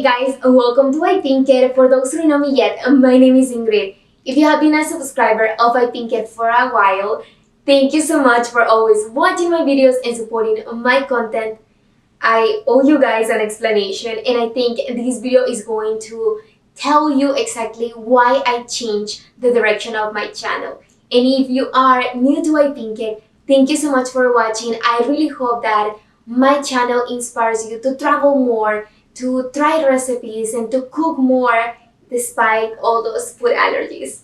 guys, welcome to I Think It. For those who don't know me yet, my name is Ingrid. If you have been a subscriber of I Think It for a while, thank you so much for always watching my videos and supporting my content. I owe you guys an explanation, and I think this video is going to tell you exactly why I changed the direction of my channel. And if you are new to I Think It, thank you so much for watching. I really hope that my channel inspires you to travel more, to try recipes, and to cook more despite all those food allergies.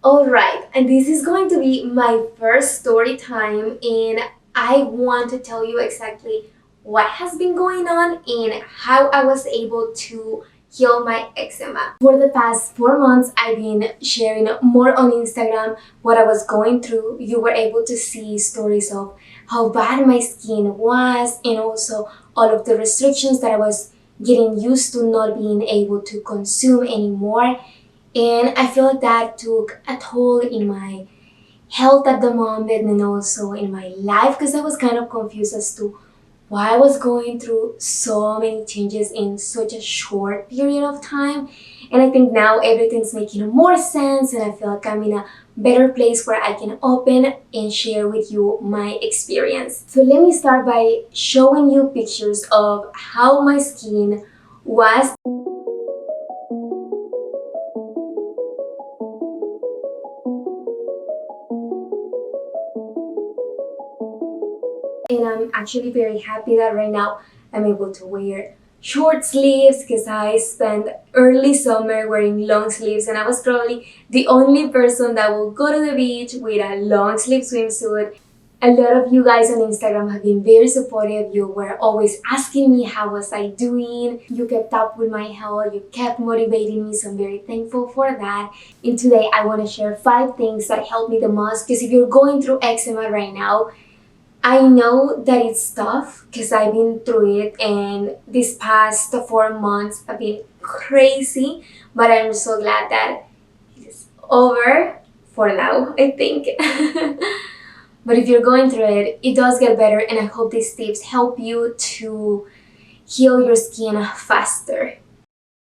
Alright, and this is going to be my first story time, and I want to tell you exactly what has been going on and how I was able to heal my eczema. For the past 4 months, I've been sharing more on Instagram what I was going through. You were able to see stories of how bad my skin was, and also all of the restrictions that I was getting used to not being able to consume anymore. And I feel like that took a toll in my health at the moment and also in my life, because I was kind of confused as to why I was going through so many changes in such a short period of time. And I think now everything's making more sense, and I feel like I'm in a better place where I can open and share with you my experience. So let me start by showing you pictures of how my skin was. And I'm actually very happy that right now I'm able to wear short sleeves, because I spent early summer wearing long sleeves, and I was probably the only person that will go to the beach with a long sleeve swimsuit. A lot of you guys on Instagram have been very supportive. You were always asking me how was I doing. You kept up with my health. You kept motivating me, so I'm very thankful for that. And today I want to share 5 things that helped me the most, because if you're going through eczema right now, I know that it's tough because I've been through it, and these past 4 months have been crazy, but I'm so glad that it's over for now, I think. But if you're going through it, it does get better, and I hope these tips help you to heal your skin faster.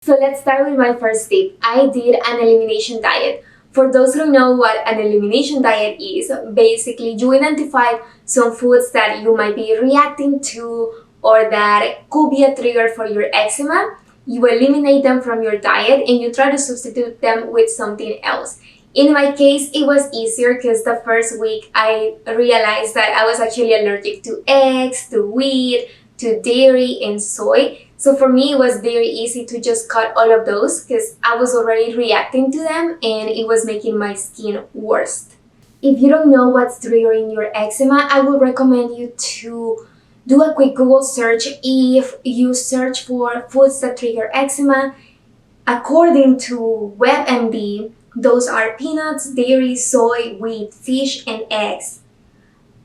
So let's start with my first tip. I did an elimination diet. For those who don't know what an elimination diet is, basically you identify some foods that you might be reacting to or that could be a trigger for your eczema. You eliminate them from your diet and you try to substitute them with something else. In my case, it was easier because the first week I realized that I was actually allergic to eggs, to wheat, to dairy, and soy. So for me, it was very easy to just cut all of those because I was already reacting to them and it was making my skin worse. If you don't know what's triggering your eczema, I would recommend you to do a quick Google search. If you search for foods that trigger eczema, according to WebMD, those are peanuts, dairy, soy, wheat, fish, and eggs.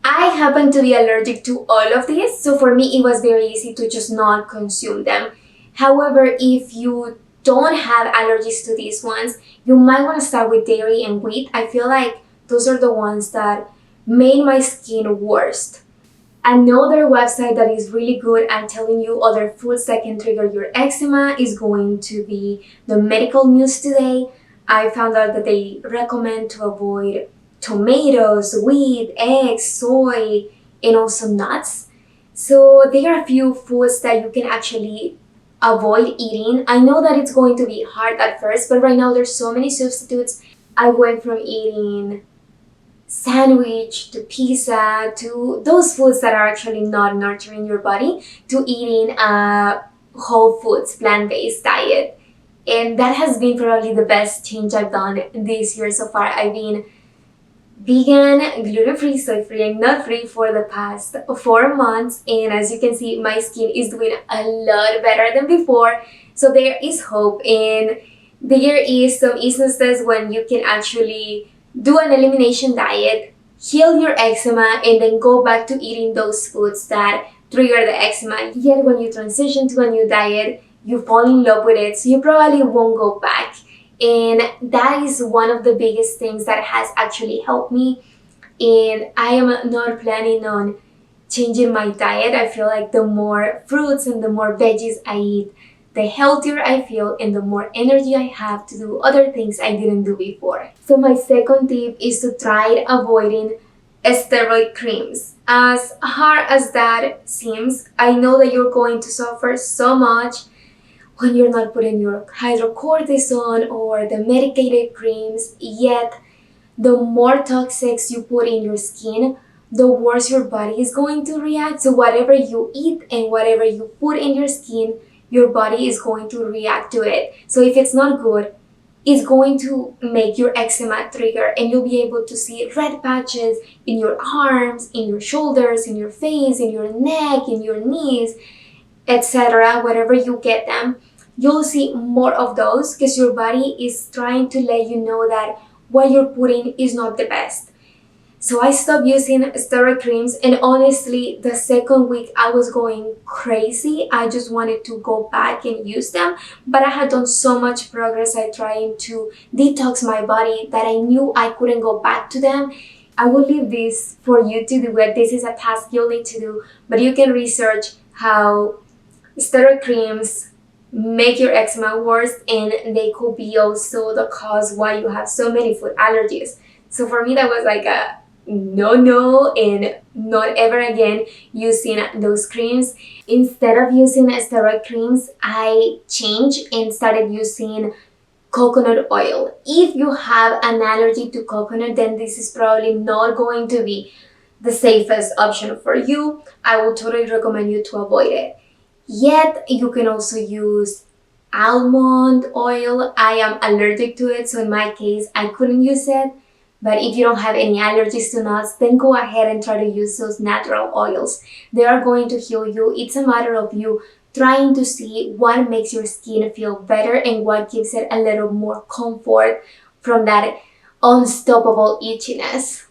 I happen to be allergic to all of these, so for me it was very easy to just not consume them. However, if you don't have allergies to these ones, you might want to start with dairy and wheat. I feel like those are the ones that made my skin worse. Another website that is really good at telling you other foods that can trigger your eczema is going to be the Medical News Today. I found out that they recommend to avoid tomatoes, wheat, eggs, soy, and also nuts. So there are a few foods that you can actually avoid eating. I know that it's going to be hard at first, but right now there's so many substitutes. I went from eating sandwich to pizza to those foods that are actually not nurturing your body to eating a whole foods plant-based diet. And that has been probably the best change I've done this year so far. I've been vegan, gluten-free, soy-free, and nut-free for the past 4 months, and as you can see, my skin is doing a lot better than before. So there is hope, and there is some instances when you can actually do an elimination diet, heal your eczema, and then go back to eating those foods that trigger the eczema. Yet when you transition to a new diet, you fall in love with it, so you probably won't go back. And that is one of the biggest things that has actually helped me. And I am not planning on changing my diet. I feel like the more fruits and the more veggies I eat, the healthier I feel and the more energy I have to do other things I didn't do before. So my second tip is to try avoiding steroid creams. As hard as that seems, I know that you're going to suffer so much when you're not putting your hydrocortisone or the medicated creams, yet the more toxics you put in your skin, the worse your body is going to react. So whatever you eat and whatever you put in your skin, your body is going to react to it. So if it's not good, it's going to make your eczema trigger, and you'll be able to see red patches in your arms, in your shoulders, in your face, in your neck, in your knees, etc. Wherever you get them, you'll see more of those because your body is trying to let you know that what you're putting is not the best. So I stopped using steroid creams, and honestly, the second week I was going crazy. I just wanted to go back and use them, but I had done so much progress at trying to detox my body that I knew I couldn't go back to them. I will leave this for you to do it. This is a task you'll need to do, but you can research how steroid creams make your eczema worse, and they could be also the cause why you have so many food allergies. So for me, that was like a no, and not ever again using those creams. Instead of using steroid creams, I changed and started using coconut oil. If you have an allergy to coconut, then this is probably not going to be the safest option for you. I would totally recommend you to avoid it. Yet you can also use almond oil. I am allergic to it, so in my case I couldn't use it. But if you don't have any allergies to nuts, then go ahead and try to use those natural oils. They are going to heal you. It's a matter of you trying to see what makes your skin feel better and what gives it a little more comfort from that unstoppable itchiness.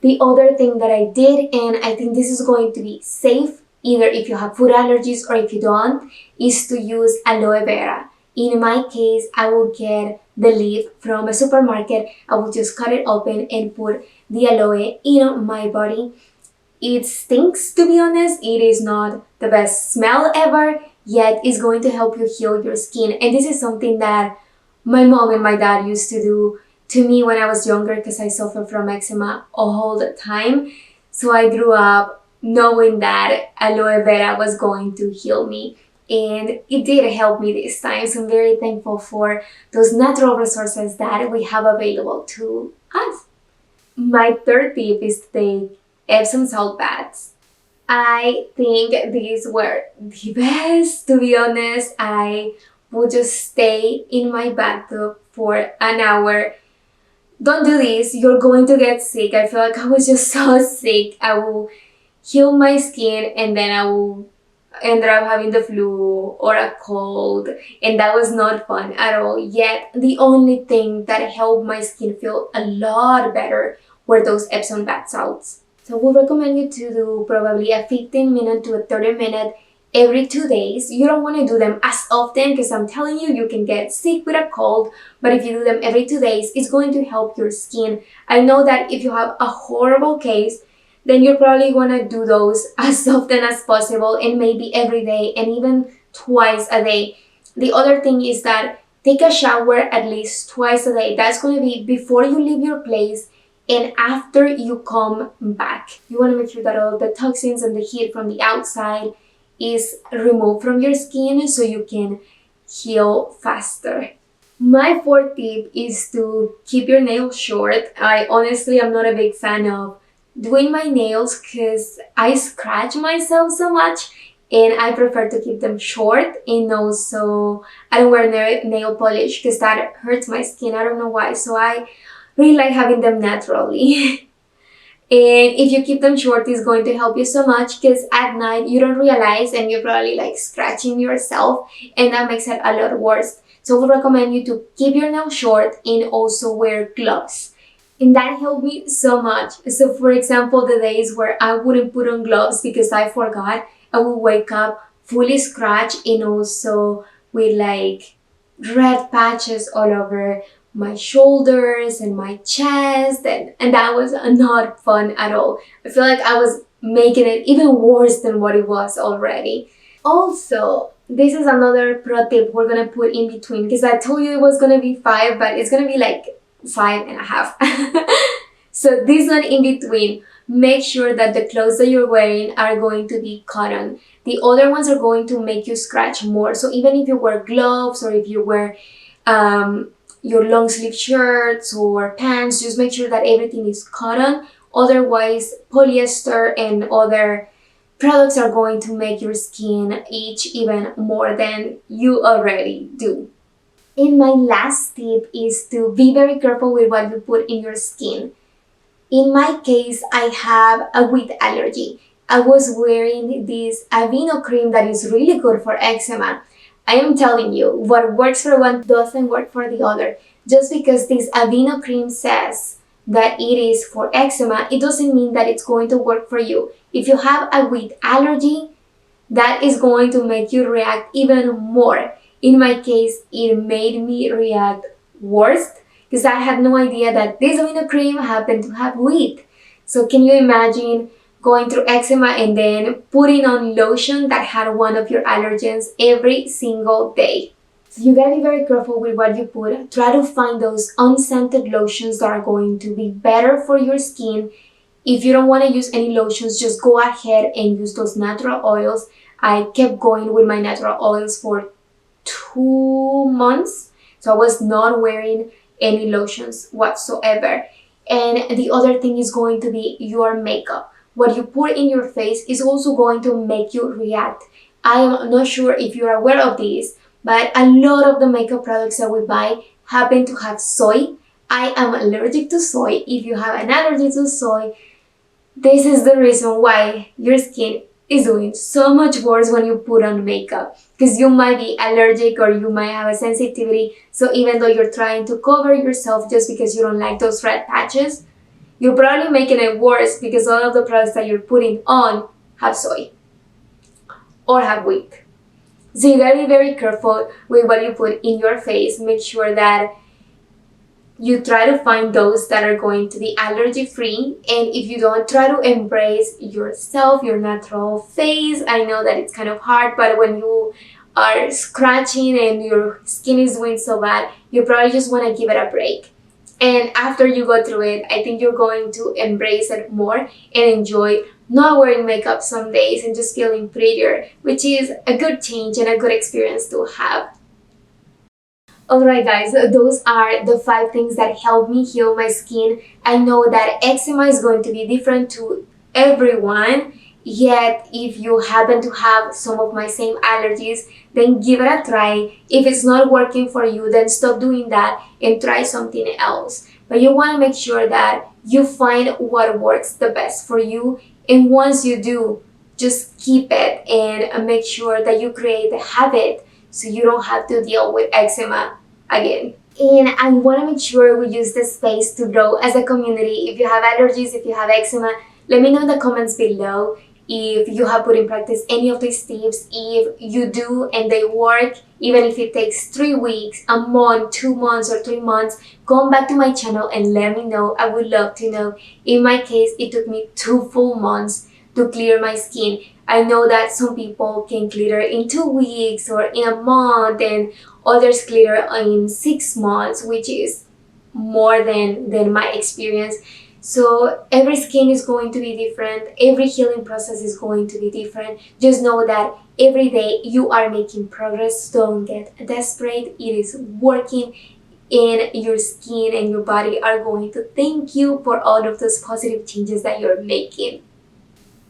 The other thing that I did, and I think this is going to be safe, either if you have food allergies or if you don't, is to use aloe vera. In my case, I will get the leaf from a supermarket. I will just cut it open and put the aloe in my body. It stinks, to be honest. It is not the best smell ever, yet it's going to help you heal your skin. And this is something that my mom and my dad used to do to me when I was younger because I suffer from eczema all the time. So I grew up knowing that aloe vera was going to heal me. And it did help me this time, so I'm very thankful for those natural resources that we have available to us. My third tip is to take Epsom salt baths. I think these were the best, to be honest. I would just stay in my bathtub for an hour. Don't do this, you're going to get sick. I feel like I was just so sick. I will heal my skin and then I will ended up having the flu or a cold, and that was not fun at all. Yet the only thing that helped my skin feel a lot better were those Epsom bath salts. So I would recommend you to do probably a 15-minute to a 30-minute every 2 days. You don't want to do them as often because I'm telling you, you can get sick with a cold, but if you do them every 2 days, it's going to help your skin. I know that if you have a horrible case, then you're probably going to do those as often as possible and maybe every day and even twice a day. The other thing is that take a shower at least twice a day. That's going to be before you leave your place and after you come back. You want to make sure that all the toxins and the heat from the outside is removed from your skin so you can heal faster. My fourth tip is to keep your nails short. I honestly am not a big fan of doing my nails because I scratch myself so much and I prefer to keep them short, and also I don't wear nail polish because that hurts my skin. I don't know why, so I really like having them naturally. And if you keep them short, it's going to help you so much because at night you don't realize and you're probably like scratching yourself, and that makes it a lot worse. So I would recommend you to keep your nails short and also wear gloves. And that helped me so much. So for example, the days where I wouldn't put on gloves because I forgot, I would wake up fully scratched and also with like red patches all over my shoulders and my chest, and that was not fun at all. I feel like I was making it even worse than what it was already. Also, this is another pro tip we're gonna put in between, because I told you it was gonna be 5, but it's gonna be like 5.5. So this one in between, make sure that the clothes that you're wearing are going to be cotton. The other ones are going to make you scratch more. So even if you wear gloves or if you wear your long sleeve shirts or pants, just make sure that everything is cotton. Otherwise, polyester and other products are going to make your skin itch even more than you already do. And my last tip is to be very careful with what you put in your skin. In my case, I have a wheat allergy. I was wearing this Aveeno cream that is really good for eczema. I am telling you, what works for one doesn't work for the other. Just because this Aveeno cream says that it is for eczema, it doesn't mean that it's going to work for you. If you have a wheat allergy, that is going to make you react even more. In my case, it made me react worse because I had no idea that this Aveeno cream happened to have wheat. So can you imagine going through eczema and then putting on lotion that had one of your allergens every single day? So you gotta be very careful with what you put. Try to find those unscented lotions that are going to be better for your skin. If you don't want to use any lotions, just go ahead and use those natural oils. I kept going with my natural oils for 2 months. So I was not wearing any lotions whatsoever. And the other thing is going to be your makeup. What you put in your face is also going to make you react. I am not sure if you're aware of this, but a lot of the makeup products that we buy happen to have soy. I am allergic to soy. If you have an allergy to soy, this is the reason why your skin is doing so much worse when you put on makeup, because you might be allergic or you might have a sensitivity. So even though you're trying to cover yourself just because you don't like those red patches, you're probably making it worse because all of the products that you're putting on have soy or have wheat. So you gotta be very careful with what you put in your face. Make sure that you try to find those that are going to be allergy free. And if you don't, try to embrace yourself, your natural face. I know that it's kind of hard, but when you are scratching and your skin is doing so bad, you probably just want to give it a break. And after you go through it, I think you're going to embrace it more and enjoy not wearing makeup some days and just feeling prettier, which is a good change and a good experience to have. Alright guys, those are the 5 things that help me heal my skin. I know that eczema is going to be different to everyone, yet if you happen to have some of my same allergies, then give it a try. If it's not working for you, then stop doing that and try something else. But you want to make sure that you find what works the best for you, and once you do, just keep it and make sure that you create a habit so you don't have to deal with eczema again. And I want to make sure we use this space to grow as a community. If you have allergies, if you have eczema, let me know in the comments below if you have put in practice any of these tips. If you do and they work, even if it takes 3 weeks, a month, 2 months, or 3 months, come back to my channel and let me know. I would love to know. In my case, it took me 2 full months to clear my skin. I know that some people can clear in 2 weeks or in a month, and others clear in 6 months, which is more than my experience. So every skin is going to be different. Every healing process is going to be different. Just know that every day you are making progress. Don't get desperate. It is working, and your skin and your body are going to thank you for all of those positive changes that you're making.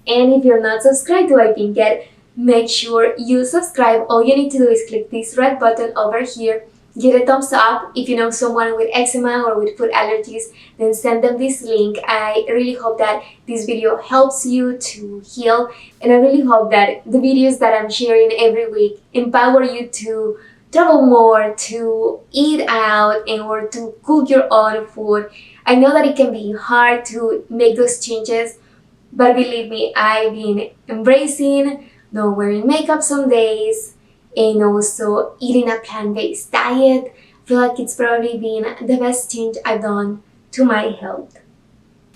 And if you're not subscribed to iPink yet, make sure you subscribe. All you need to do is click this red button over here. Give a thumbs up. If you know someone with eczema or with food allergies, then send them this link. I really hope that this video helps you to heal, and I really hope that the videos that I'm sharing every week empower you to travel more, to eat out, and or to cook your own food. I know that it can be hard to make those changes, but believe me, I've been embracing not wearing makeup some days and also eating a plant-based diet. I feel like it's probably been the best change I've done to my health.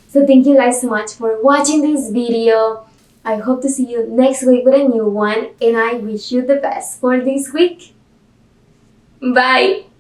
So thank you guys so much for watching this video. I hope to see you next week with a new one, and I wish you the best for this week. Bye!